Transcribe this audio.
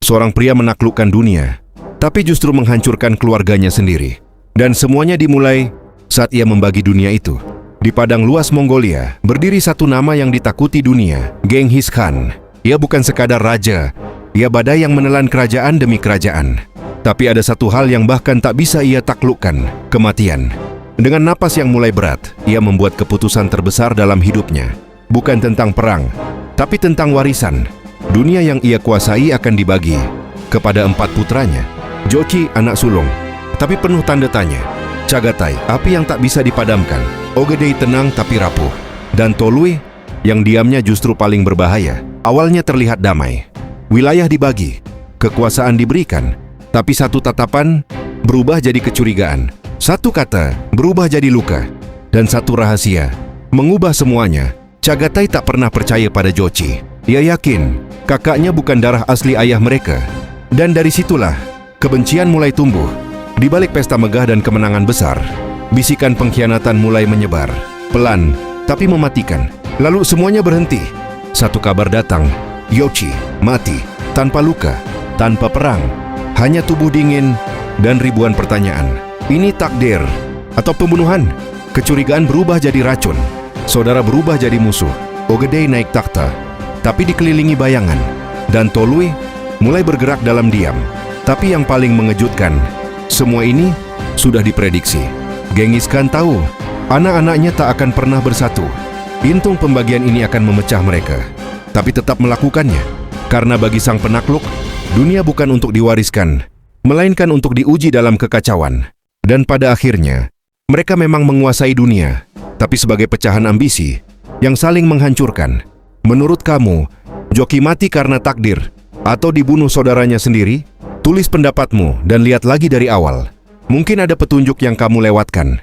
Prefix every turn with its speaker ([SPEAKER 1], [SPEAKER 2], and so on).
[SPEAKER 1] seorang pria menaklukkan dunia, tapi justru menghancurkan keluarganya sendiri. Dan semuanya dimulai saat ia membagi dunia itu. Di padang luas Mongolia, berdiri satu nama yang ditakuti dunia, Genghis Khan. Ia bukan sekadar raja, ia badai yang menelan kerajaan demi kerajaan. Tapi ada satu hal yang bahkan tak bisa ia taklukkan, kematian. Dengan napas yang mulai berat, ia membuat keputusan terbesar dalam hidupnya. Bukan tentang perang, tapi tentang warisan. Dunia yang ia kuasai akan dibagi kepada 4 putranya. Jochi, anak sulung, tapi penuh tanda tanya. Chagatai, api yang tak bisa dipadamkan. Ogedei, tenang tapi rapuh. Dan Tolui, yang diamnya justru paling berbahaya. Awalnya terlihat damai. Wilayah dibagi, kekuasaan diberikan, tapi satu tatapan berubah jadi kecurigaan. Satu kata berubah jadi luka. Dan satu rahasia mengubah semuanya. Chagatai tak pernah percaya pada Jochi. Ia yakin kakaknya bukan darah asli ayah mereka. Dan dari situlah kebencian mulai tumbuh. Di balik pesta megah dan kemenangan besar, bisikan pengkhianatan mulai menyebar. Pelan, tapi mematikan. Lalu semuanya berhenti. Satu kabar datang. Jochi mati, tanpa luka, tanpa perang. Hanya tubuh dingin dan ribuan pertanyaan. Ini takdir atau pembunuhan? Kecurigaan berubah jadi racun. Saudara berubah jadi musuh. Ogedei naik takhta, tapi dikelilingi bayangan. Dan Tolui mulai bergerak dalam diam. Tapi yang paling mengejutkan, semua ini sudah diprediksi. Genghis Khan tahu, anak-anaknya tak akan pernah bersatu. Pintung pembagian ini akan memecah mereka. Tapi tetap melakukannya. Karena bagi sang penakluk, dunia bukan untuk diwariskan, melainkan untuk diuji dalam kekacauan. Dan pada akhirnya, mereka memang menguasai dunia, tapi sebagai pecahan ambisi yang saling menghancurkan. Menurut kamu, Jochi mati karena takdir atau dibunuh saudaranya sendiri? Tulis pendapatmu dan lihat lagi dari awal. Mungkin ada petunjuk yang kamu lewatkan.